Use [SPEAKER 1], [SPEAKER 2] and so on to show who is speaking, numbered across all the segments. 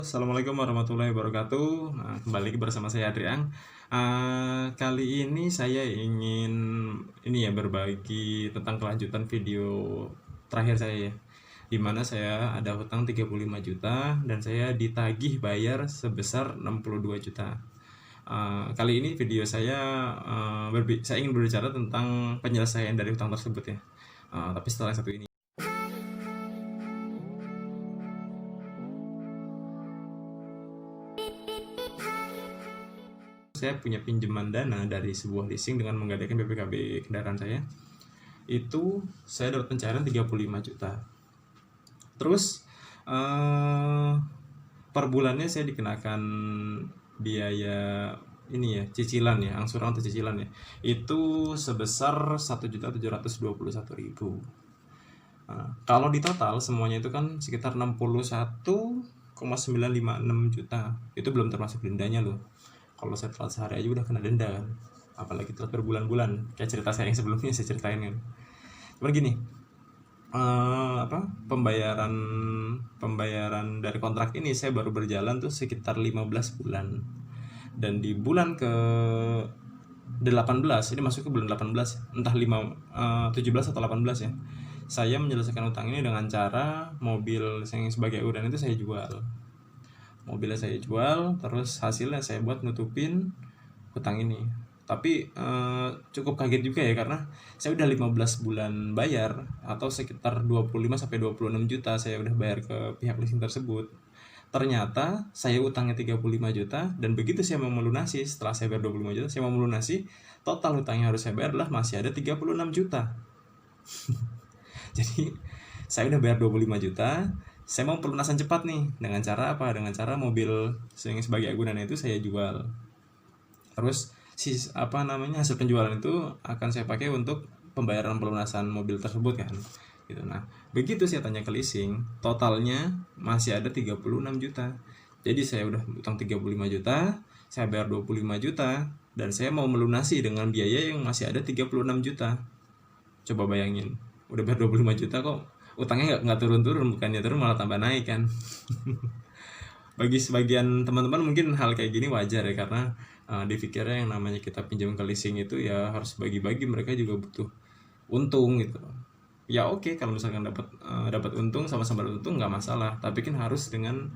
[SPEAKER 1] Assalamualaikum warahmatullahi wabarakatuh. Nah, kembali lagi bersama saya Adriang. Kali ini saya ingin berbagi tentang kelanjutan video terakhir saya ya, di mana saya ada hutang 35 juta dan saya ditagih bayar sebesar 62 juta. Kali ini video saya saya ingin berbicara tentang penyelesaian dari hutang tersebut ya. Tapi setelah satu ini. Saya punya pinjaman dana dari sebuah leasing dengan menggadaikan BPKB kendaraan saya. Itu saya dapat pencairan 35 juta. Terus per bulannya saya dikenakan biaya cicilan ya, angsuran atau cicilan ya. Itu sebesar 1.721.000. Kalau di total semuanya itu kan sekitar 61,956 juta. Itu belum termasuk dendanya loh. Kalau saya telat sehari aja udah kena denda kan, apalagi telat berbulan-bulan kayak cerita saya yang sebelumnya saya ceritain kan. Cuman gini, pembayaran dari kontrak ini saya baru berjalan tuh sekitar 15 bulan, dan di bulan ke 18, ini masuk ke bulan 18, entah 17 atau 18 ya, saya menyelesaikan utang ini dengan cara mobil yang sebagai agunan itu saya jual. Mobilnya saya jual, terus hasilnya saya buat nutupin hutang ini. Tapi cukup kaget juga ya, karena saya udah 15 bulan bayar, atau sekitar 25-26 juta saya udah bayar ke pihak leasing tersebut. Ternyata saya utangnya 35 juta, dan begitu saya mau melunasi, setelah saya bayar 25 juta, saya mau melunasi, total hutang yang harus saya bayar adalah masih ada 36 juta. Jadi saya udah bayar 25 juta, saya mau pelunasan cepat nih. Dengan cara apa? Dengan cara mobil yang sebagai agunan itu saya jual. Terus hasil penjualan itu akan saya pakai untuk pembayaran pelunasan mobil tersebut kan. Gitu. Nah, begitu saya tanya ke leasing, totalnya masih ada 36 juta. Jadi saya udah utang 35 juta, saya bayar 25 juta, dan saya mau melunasi dengan biaya yang masih ada 36 juta. Coba bayangin, udah bayar 25 juta kok utangnya nggak turun-turun, bukannya turun malah tambah naik kan. Bagi sebagian teman-teman mungkin hal kayak gini wajar ya, karena dipikirnya yang namanya kita pinjam ke leasing itu ya harus bagi-bagi, mereka juga butuh untung gitu. Ya oke, kalau misalkan dapat untung, sama-sama untung nggak masalah, tapi kan harus dengan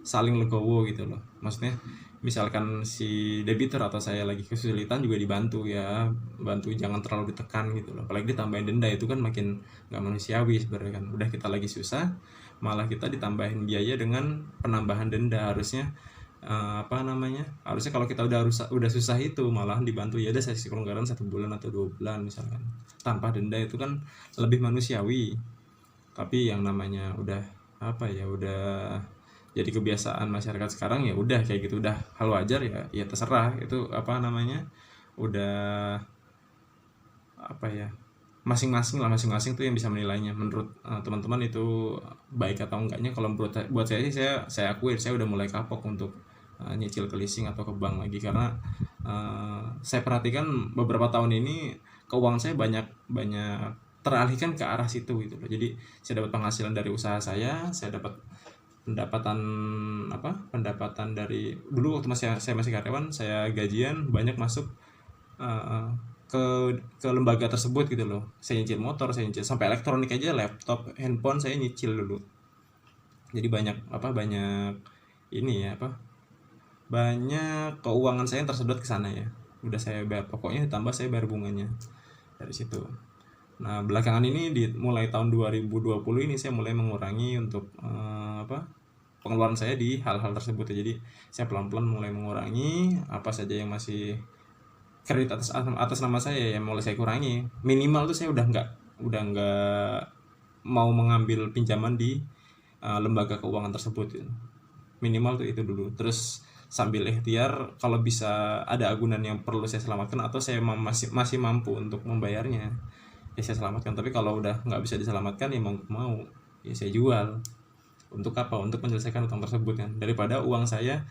[SPEAKER 1] saling legowo gitu loh. Maksudnya misalkan si debitur atau saya lagi kesulitan juga dibantu ya, bantu jangan terlalu ditekan gitu loh. Apalagi ditambahin denda, itu kan makin nggak manusiawi sebenarnya kan. Udah kita lagi susah, malah kita ditambahin biaya dengan penambahan denda. Harusnya harusnya kalau kita udah susah itu malah dibantu, ya udah saya kasih kelonggaran 1 bulan atau 2 bulan misalkan tanpa denda, itu kan lebih manusiawi. Tapi yang namanya udah udah jadi kebiasaan masyarakat sekarang, ya udah kayak gitu, udah hal wajar ya terserah itu udah masing-masing tuh yang bisa menilainya. Menurut teman-teman itu baik atau enggaknya, kalau buat saya sih, saya akui saya udah mulai kapok untuk nyicil ke leasing atau ke bank lagi, karena saya perhatikan beberapa tahun ini keuangan saya banyak teralihkan ke arah situ gitu loh. Jadi saya dapat penghasilan dari usaha saya dapat pendapatan dari dulu waktu saya masih karyawan, saya gajian banyak masuk ke lembaga tersebut gitu loh. Saya nyicil motor, saya nyicil sampai elektronik aja, laptop, handphone saya nyicil dulu. Jadi banyak banyak keuangan saya yang tersedot ke sana ya. Udah saya bayar pokoknya, ditambah saya bayar bunganya dari situ. Nah, belakangan ini mulai tahun 2020 ini saya mulai mengurangi untuk pengeluaran saya di hal-hal tersebut ya. Jadi saya pelan-pelan mulai mengurangi apa saja yang masih kredit atas nama saya, yang mulai saya kurangi. Minimal tuh saya udah nggak mau mengambil pinjaman di lembaga keuangan tersebut ya. Minimal tuh itu dulu. Terus sambil ikhtiar, kalau bisa ada agunan yang perlu saya selamatkan atau saya masih mampu untuk membayarnya, ya saya selamatkan. Tapi kalau udah nggak bisa diselamatkan, ya mau ya saya jual. Untuk apa? Untuk menyelesaikan utang tersebut kan, daripada uang saya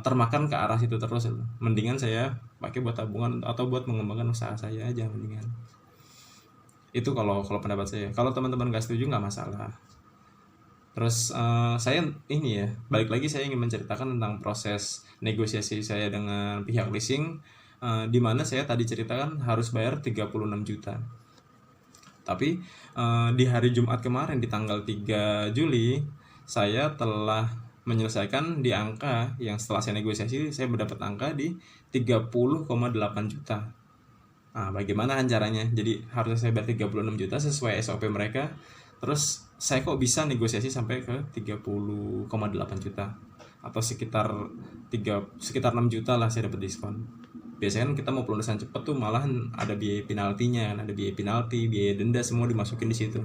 [SPEAKER 1] termakan ke arah situ terus. Mendingan saya pakai buat tabungan atau buat mengembangkan usaha saya aja mendingan. Itu kalau pendapat saya. Kalau teman-teman nggak setuju nggak masalah. Terus saya ini ya, balik lagi saya ingin menceritakan tentang proses negosiasi saya dengan pihak leasing, di mana saya tadi ceritakan harus bayar 36 juta. Tapi di hari Jumat kemarin di tanggal 3 Juli saya telah menyelesaikan di angka yang setelah saya negosiasi saya mendapat angka di 30,8 juta. Nah, bagaimana caranya? Jadi harusnya saya bayar 36 juta sesuai SOP mereka. Terus saya kok bisa negosiasi sampai ke 30,8 juta atau sekitar 6 juta lah saya dapat diskon. Biasanya kan kita mau pelunasan cepat tuh malahan ada biaya penaltinya, ada biaya penalti, biaya denda semua dimasukin di situ.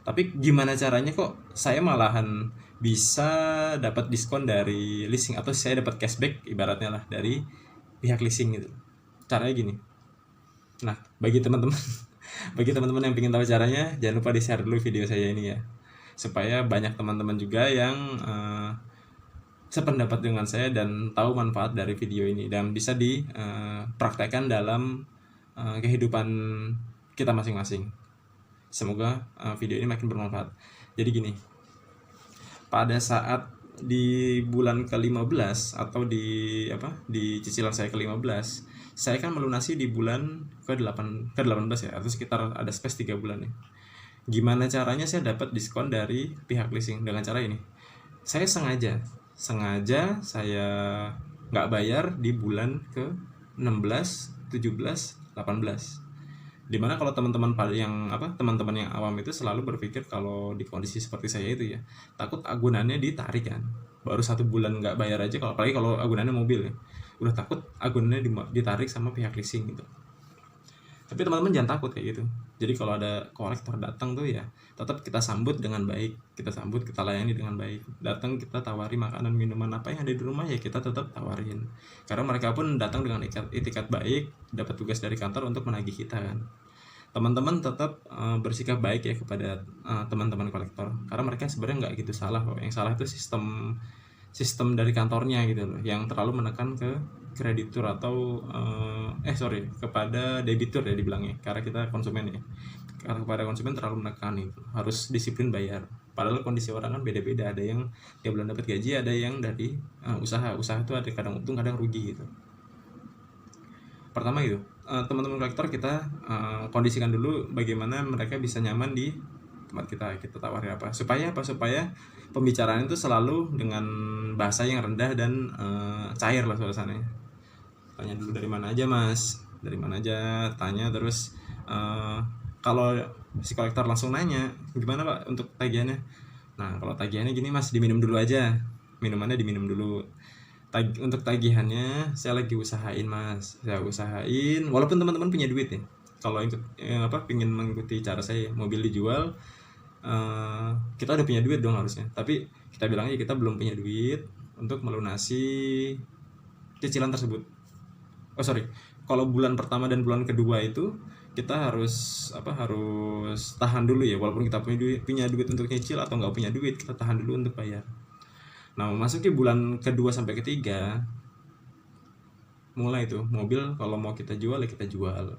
[SPEAKER 1] Tapi gimana caranya kok saya malahan bisa dapat diskon dari leasing atau saya dapat cashback ibaratnya lah dari pihak leasing gitu. Caranya gini. Nah, bagi teman-teman bagi teman-teman yang ingin tahu caranya, jangan lupa di-share dulu video saya ini ya. Supaya banyak teman-teman juga yang sependapat dengan saya dan tahu manfaat dari video ini dan bisa dipraktekkan dalam kehidupan kita masing-masing. Semoga video ini makin bermanfaat. Jadi gini, pada saat di bulan ke-15 atau di cicilan saya ke-15, saya kan melunasi di bulan ke-18 ya, atau sekitar ada space 3 bulan ya. Gimana caranya saya dapat diskon dari pihak leasing? Dengan cara ini. Saya sengaja saya nggak bayar di bulan ke-16, 17, 18. Dimana kalau teman-teman yang awam itu selalu berpikir kalau di kondisi seperti saya itu ya, takut agunannya ditarik kan. Baru 1 bulan nggak bayar aja, apalagi kalau agunannya mobil ya, udah takut agunannya ditarik sama pihak leasing gitu. Tapi teman-teman jangan takut kayak gitu. Jadi kalau ada kolektor datang tuh ya tetap kita sambut dengan baik, kita layani dengan baik. Datang kita tawari makanan minuman apa yang ada di rumah ya kita tetap tawarin. Karena mereka pun datang dengan itikat baik, dapat tugas dari kantor untuk menagih kita kan. Teman-teman tetap bersikap baik ya kepada teman-teman kolektor. Karena mereka sebenarnya nggak gitu salah kok. Yang salah itu sistem dari kantornya gitu loh, yang terlalu menekan ke kreditur atau kepada debitur ya dibilangnya, karena kita konsumen ya. Karena kepada konsumen terlalu menekan itu, harus disiplin bayar. Padahal kondisi orang kan beda-beda, ada yang dia belum dapat gaji, ada yang dari usaha itu ada kadang untung kadang rugi gitu. Pertama itu teman-teman kolektor kita kondisikan dulu bagaimana mereka bisa nyaman di tempat kita tawari apa supaya pembicaraan itu selalu dengan bahasa yang rendah dan cair lah suasananya. Tanya dulu dari mana aja mas, dari mana aja, tanya terus kalau si kolektor langsung nanya gimana pak untuk tagihannya. Nah kalau tagihannya gini mas, diminum dulu aja, minumannya diminum dulu. Untuk tagihannya saya lagi usahain mas, saya usahain walaupun teman-teman punya duit ya. Kalau pingin mengikuti cara saya, mobil dijual, kita udah punya duit dong harusnya, tapi kita bilang aja kita belum punya duit untuk melunasi cicilan tersebut. Kalau bulan pertama dan bulan kedua itu kita harus tahan dulu ya, walaupun kita punya duit untuk nyicil atau nggak punya duit, kita tahan dulu untuk bayar. Nah memasuki bulan kedua sampai ketiga mulai tuh mobil kalau mau kita jual ya kita jual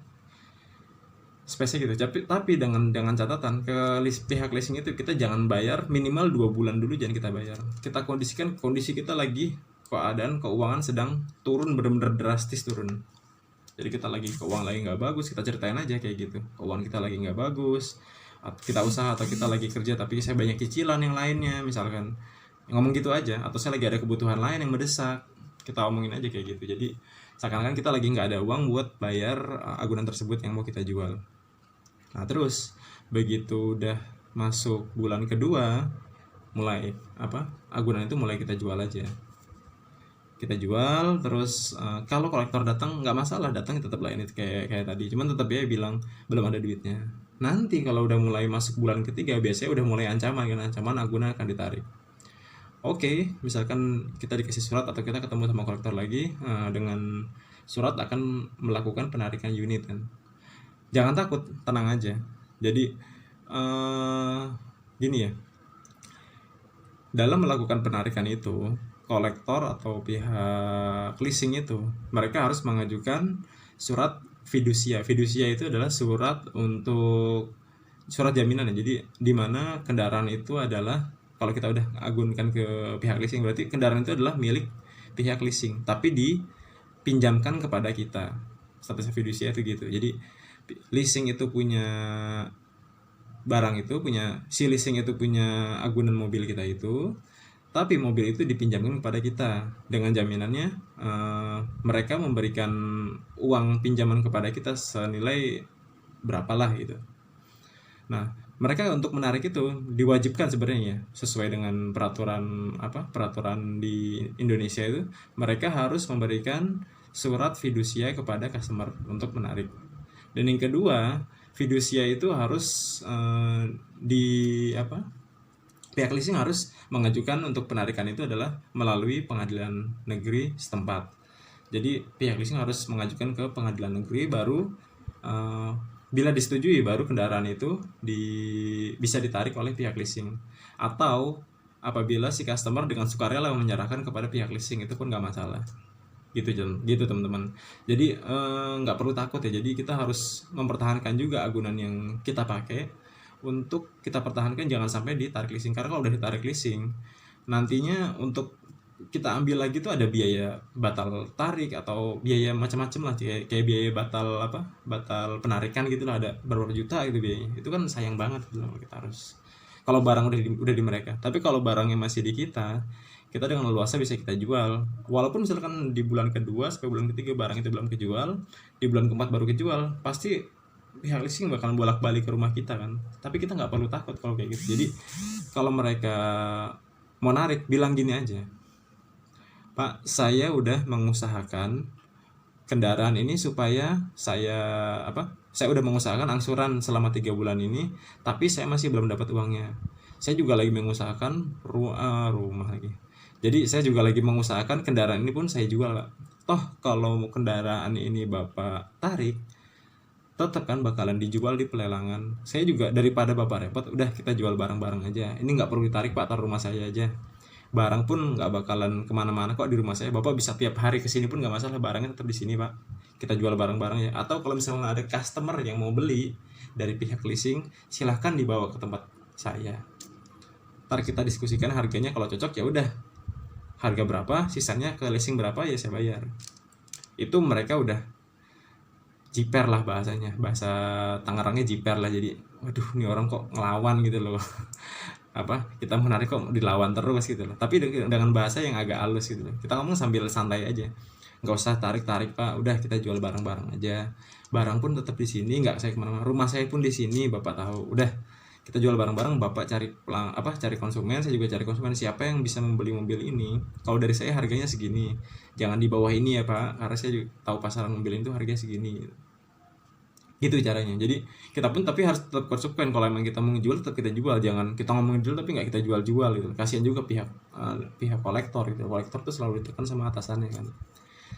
[SPEAKER 1] spesial gitu. Tapi dengan catatan ke pihak leasing itu kita jangan bayar minimal 2 bulan dulu, jangan kita bayar. Kita kondisikan kondisi kita lagi keadaan keuangan sedang turun, benar-benar drastis turun. Jadi kita lagi keuangan lagi nggak bagus, kita ceritain aja kayak gitu, keuangan kita lagi nggak bagus, kita usaha atau kita lagi kerja tapi saya banyak cicilan yang lainnya misalkan, ngomong gitu aja. Atau saya lagi ada kebutuhan lain yang mendesak, kita omongin aja kayak gitu. Jadi seakan-akan kita lagi nggak ada uang buat bayar agunan tersebut yang mau kita jual. Nah terus begitu udah masuk bulan kedua, mulai agunan itu mulai kita jual aja. Kita jual terus kalau kolektor datang nggak masalah, datang tetap layani kayak tadi, cuman tetap ya bilang belum ada duitnya. Nanti kalau udah mulai masuk bulan ketiga biasanya udah mulai ancaman agunan akan ditarik. Oke, misalkan kita dikasih surat atau kita ketemu sama kolektor lagi dengan surat akan melakukan penarikan unit kan. Jangan takut, tenang aja. Jadi gini ya, dalam melakukan penarikan itu kolektor atau pihak leasing itu mereka harus mengajukan surat fidusia. Fidusia itu adalah surat jaminan ya. Jadi di mana kendaraan itu adalah Kalau kita udah agunkan ke pihak leasing, berarti kendaraan itu adalah milik pihak leasing, tapi dipinjamkan kepada kita. Status fidusia itu gitu. Jadi leasing itu punya barang itu, si leasing itu punya agunan mobil kita itu, tapi mobil itu dipinjamkan kepada kita dengan jaminannya mereka memberikan uang pinjaman kepada kita senilai berapalah gitu. Nah, mereka untuk menarik itu diwajibkan sebenarnya ya, sesuai dengan peraturan di Indonesia itu, mereka harus memberikan surat fidusia kepada customer untuk menarik. Dan yang kedua, fidusia itu harus pihak leasing harus mengajukan untuk penarikan itu adalah melalui pengadilan negeri setempat. Jadi pihak leasing harus mengajukan ke pengadilan negeri, baru bila disetujui baru kendaraan itu bisa ditarik oleh pihak leasing. Atau apabila si customer dengan sukarela menyerahkan kepada pihak leasing, itu pun nggak masalah. Gitu teman-teman. Jadi nggak perlu takut ya. Jadi kita harus mempertahankan juga agunan yang kita pakai. Untuk kita pertahankan jangan sampai ditarik leasing, karena kalau udah ditarik leasing nantinya untuk kita ambil lagi tuh ada biaya batal tarik atau biaya macam-macam lah, kayak biaya batal penarikan gitu lah, ada berapa juta gitu biayanya. Itu kan sayang banget gitu loh. Kita harus, kalau barang udah di mereka. Tapi kalau barangnya masih di kita dengan leluasa bisa kita jual. Walaupun misalkan di bulan kedua sampai bulan ketiga barang itu belum kejual, di bulan keempat baru kejual, pasti pihak leasing bakalan bolak-balik ke rumah kita kan. Tapi kita nggak perlu takut kalau kayak gitu. Jadi kalau mereka mau narik, bilang gini aja, Pak, saya udah mengusahakan kendaraan ini supaya saya udah mengusahakan angsuran selama 3 bulan ini, tapi saya masih belum dapat uangnya. Saya juga lagi mengusahakan rumah lagi. Jadi saya juga lagi mengusahakan kendaraan ini pun saya jual, Pak. Toh kalau kendaraan ini Bapak tarik, tetap kan bakalan dijual di pelelangan. Saya juga, daripada Bapak repot, udah kita jual barang-barang aja. Ini nggak perlu ditarik Pak, taruh rumah saya aja. Barang pun nggak bakalan kemana-mana kok di rumah saya. Bapak bisa tiap hari kesini pun nggak masalah, barangnya tetap di sini Pak. Kita jual barang-barang ya. Atau kalau misalnya ada customer yang mau beli dari pihak leasing, silahkan dibawa ke tempat saya. Ntar kita diskusikan harganya, kalau cocok ya udah. Harga berapa, sisanya ke leasing berapa ya saya bayar. Itu mereka udah jiper lah bahasanya, bahasa Tangerangnya jiper lah. Jadi waduh, ini orang kok ngelawan gitu loh. Kita menarik kok dilawan terus gitu loh. Tapi dengan bahasa yang agak halus gitu loh. Kita ngomong sambil santai aja, nggak usah tarik Pak, udah kita jual barang-barang aja. Barang pun tetap di sini, nggak saya kemana-mana, rumah saya pun di sini, Bapak tahu. Udah kita jual barang-barang, Bapak cari konsumen, saya juga cari konsumen. Siapa yang bisa membeli mobil ini? Kalau dari saya harganya segini, jangan di bawah ini ya Pak, karena saya juga tahu pasaran mobil itu harganya segini. Gitu caranya. Jadi kita pun tapi harus tetap konsekuen. Kalau emang kita mau jual, tetap kita jual. Jangan kita ngomong jual tapi nggak kita jual gitu. Kasihan juga pihak kolektor gitu. Kolektor tuh selalu ditekan sama atasannya kan.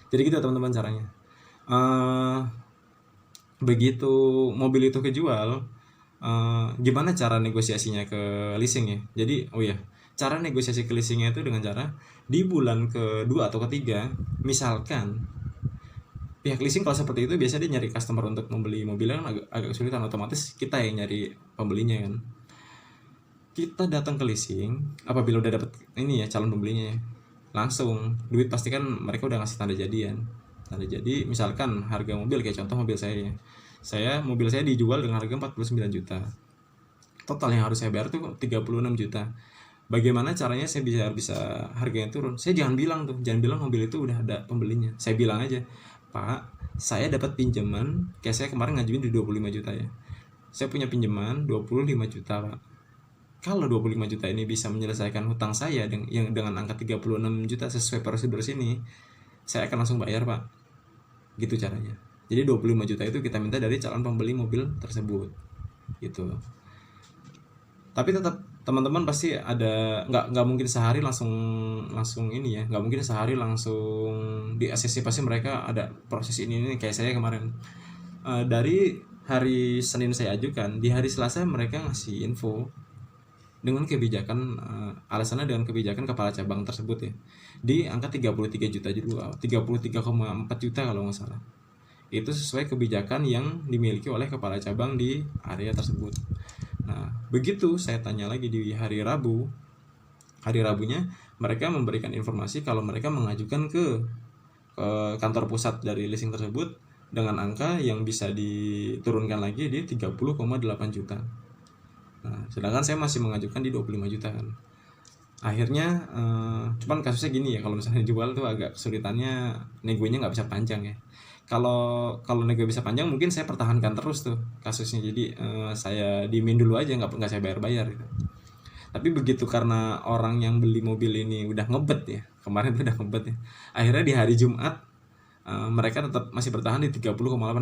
[SPEAKER 1] Jadi gitu teman-teman caranya. Begitu mobil itu kejual, gimana cara negosiasinya ke leasing ya? Jadi cara negosiasi ke leasingnya itu dengan cara di bulan kedua atau ketiga, misalkan pihak leasing kalau seperti itu biasanya dia nyari customer untuk membeli mobilnya kan agak kesulitan, otomatis kita yang nyari pembelinya kan. Kita datang ke leasing apabila udah dapat ini ya calon pembelinya ya, langsung duit pasti kan mereka udah ngasih tanda jadi. Misalkan harga mobil, kayak contoh mobil mobil saya dijual dengan harga 49 juta, total yang harus saya bayar tuh 36 juta. Bagaimana caranya saya bisa harganya turun? Saya jangan bilang mobil itu udah ada pembelinya. Saya bilang aja, Pak, saya dapat pinjaman, kayak saya kemarin ngajuin di 25 juta ya. Saya punya pinjaman 25 juta, Pak. Kalau 25 juta ini bisa menyelesaikan hutang saya yang dengan angka 36 juta sesuai prosedur sini, saya akan langsung bayar, Pak. Gitu caranya. Jadi 25 juta itu kita minta dari calon pembeli mobil tersebut. Gitu. Tapi tetap teman-teman pasti ada, nggak mungkin sehari langsung ini ya, nggak mungkin sehari langsung di ACC, pasti mereka ada proses ini kayak saya kemarin. Dari hari Senin saya ajukan, di hari Selasa mereka ngasih info dengan kebijakan, alasannya dengan kebijakan kepala cabang tersebut ya, di angka 33 juta juga, 33,4 juta kalau nggak salah. Itu sesuai kebijakan yang dimiliki oleh kepala cabang di area tersebut. Nah, begitu saya tanya lagi di hari Rabu, hari Rabunya mereka memberikan informasi kalau mereka mengajukan ke kantor pusat dari leasing tersebut dengan angka yang bisa diturunkan lagi di 30,8 juta. Nah, sedangkan saya masih mengajukan di 25 juta kan. Akhirnya cuman kasusnya gini ya, kalau misalnya jual tuh agak kesulitannya, negonya nggak bisa panjang ya. Kalau nego bisa panjang mungkin saya pertahankan terus tuh kasusnya, jadi saya diemin dulu aja, nggak saya bayar gitu. Tapi begitu karena orang yang beli mobil ini udah ngebet ya, kemarin tuh udah ngebet ya, akhirnya di hari Jumat mereka tetap masih bertahan di 30,8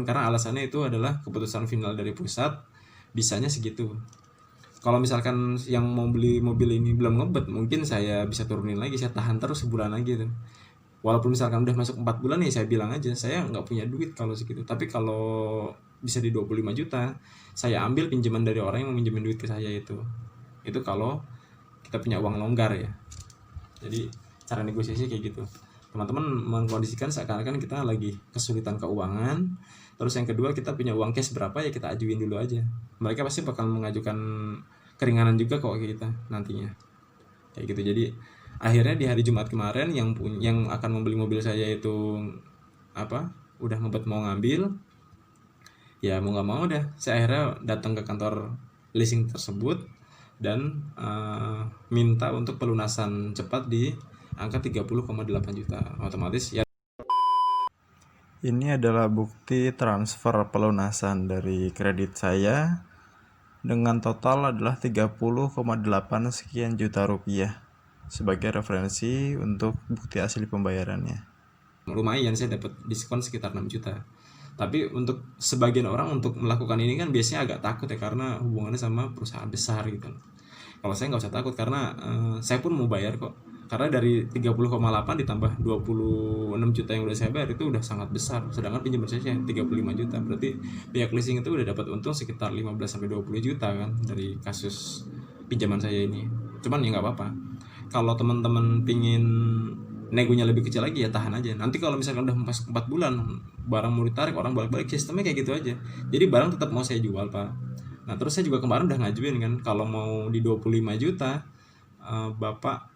[SPEAKER 1] karena alasannya itu adalah keputusan final dari pusat, bisanya segitu. Kalau misalkan yang mau beli mobil ini belum ngebet, mungkin saya bisa turunin lagi, saya tahan terus sebulan lagi tuh. Walaupun misalkan udah masuk 4 bulan nih, saya bilang aja saya nggak punya duit kalau segitu. Tapi kalau bisa di 25 juta, saya ambil pinjaman dari orang yang mau minjemin duit ke saya itu. Itu kalau kita punya uang longgar ya. Jadi cara negosiasi kayak gitu. Teman-teman mengkondisikan seakan-akan kita lagi kesulitan keuangan. Terus yang kedua, kita punya uang cash berapa ya kita ajuin dulu aja. Mereka pasti bakal mengajukan keringanan juga kok ke kita nantinya. Kayak gitu. Jadi akhirnya di hari Jumat kemarin yang akan membeli mobil saya itu udah ngebet mau ngambil, ya mau nggak mau dah saya akhirnya datang ke kantor leasing tersebut dan minta untuk pelunasan cepat di angka 30,8 juta. Otomatis ya,
[SPEAKER 2] ini adalah bukti transfer pelunasan dari kredit saya dengan total adalah 30,8 sekian juta rupiah sebagai referensi untuk bukti asli pembayarannya.
[SPEAKER 1] lumayan saya dapat diskon sekitar 6 juta. Tapi untuk sebagian orang untuk melakukan ini kan biasanya agak takut ya, karena hubungannya sama perusahaan besar gitu. Kalau saya nggak usah takut karena saya pun mau bayar kok. Karena dari 30,8 ditambah 26 juta yang udah saya bayar itu udah sangat besar. Sedangkan pinjaman saya 35 juta. Berarti pihak leasing itu udah dapat untung sekitar 15-20 juta kan dari kasus pinjaman saya ini. Cuman ya nggak apa-apa. Kalau teman-teman pingin negonya lebih kecil lagi ya tahan aja. Nanti kalau misalkan udah masuk 4 bulan barang mau ditarik, orang balik-balik, sistemnya kayak gitu aja. Jadi barang tetap mau saya jual Pak. Nah terus saya juga kemarin udah ngajuin kan, kalau mau di 25 juta Bapak,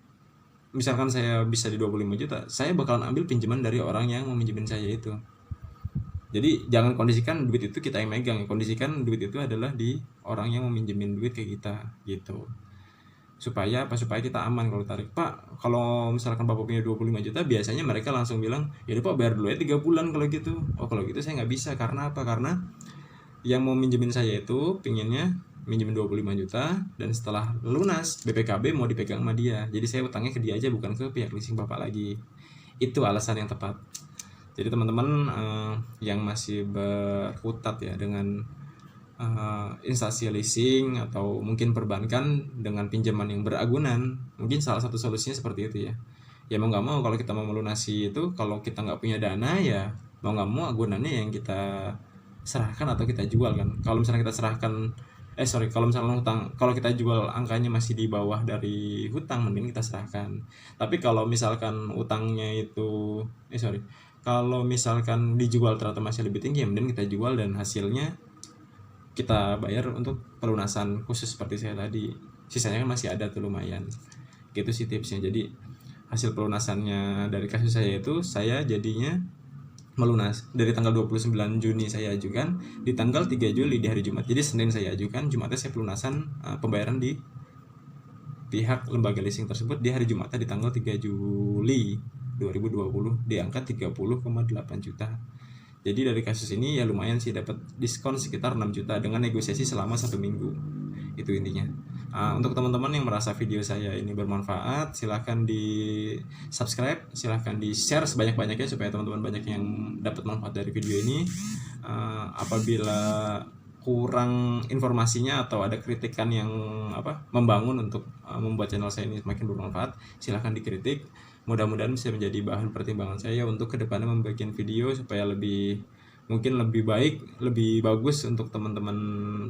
[SPEAKER 1] misalkan saya bisa di 25 juta, saya bakalan ambil pinjaman dari orang yang mau minjemin saya itu. Jadi jangan kondisikan duit itu kita yang megang, kondisikan duit itu adalah di orang yang mau minjemin duit ke kita gitu. Supaya kita aman kalau tarik. Pak, kalau misalkan Bapak punya 25 juta, biasanya mereka langsung bilang, ya udah Pak bayar dulu ya 3 bulan kalau gitu. Oh kalau gitu saya nggak bisa, karena apa? Karena yang mau minjemin saya itu pinginnya minjemin 25 juta dan setelah lunas BPKB mau dipegang sama dia. Jadi saya utangnya ke dia aja, bukan ke pihak leasing Bapak lagi. Itu alasan yang tepat. Jadi teman-teman yang masih berkutat ya dengan instansi leasing atau mungkin perbankan dengan pinjaman yang beragunan, mungkin salah satu solusinya seperti itu ya. Ya mau nggak mau kalau kita mau melunasi itu, kalau kita nggak punya dana ya mau nggak mau agunannya yang kita serahkan atau kita jual kan. Kalau misalnya kita serahkan kalau misalnya hutang, kalau kita jual angkanya masih di bawah dari hutang, mending kita serahkan. Tapi kalau misalkan utangnya itu kalau misalkan dijual ternyata masih lebih tinggi, ya mending kita jual dan hasilnya kita bayar untuk pelunasan khusus seperti saya tadi. Sisanya kan masih ada tuh lumayan. Gitu sih tipsnya. Jadi hasil pelunasannya dari kasus saya itu, saya jadinya melunas dari tanggal 29 Juni saya ajukan, di tanggal 3 Juli di hari Jumat. Jadi Senin saya ajukan, Jumatnya saya pelunasan pembayaran di pihak lembaga leasing tersebut di hari Jumatnya di tanggal 3 Juli 2020 di angka 30,8 juta. Jadi dari kasus ini ya lumayan sih, dapat diskon sekitar 6 juta dengan negosiasi selama 1 minggu. Itu intinya. Untuk teman-teman yang merasa video saya ini bermanfaat, silahkan di subscribe, silahkan di share sebanyak-banyaknya supaya teman-teman banyak yang dapat manfaat dari video ini. Apabila kurang informasinya atau ada kritikan yang membangun untuk membuat channel saya ini semakin bermanfaat, silahkan dikritik. Mudah-mudahan bisa menjadi bahan pertimbangan saya untuk kedepannya membuat video supaya mungkin lebih baik, lebih bagus untuk teman-teman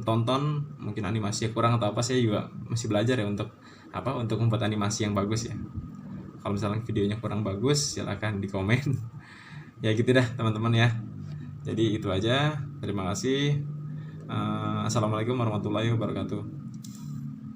[SPEAKER 1] tonton. Mungkin animasinya kurang atau apa, saya juga masih belajar ya untuk membuat animasi yang bagus ya. Kalau misalnya videonya kurang bagus, silahkan di komen. Ya gitu dah teman-teman ya. Jadi itu aja. Terima kasih. Assalamualaikum warahmatullahi wabarakatuh.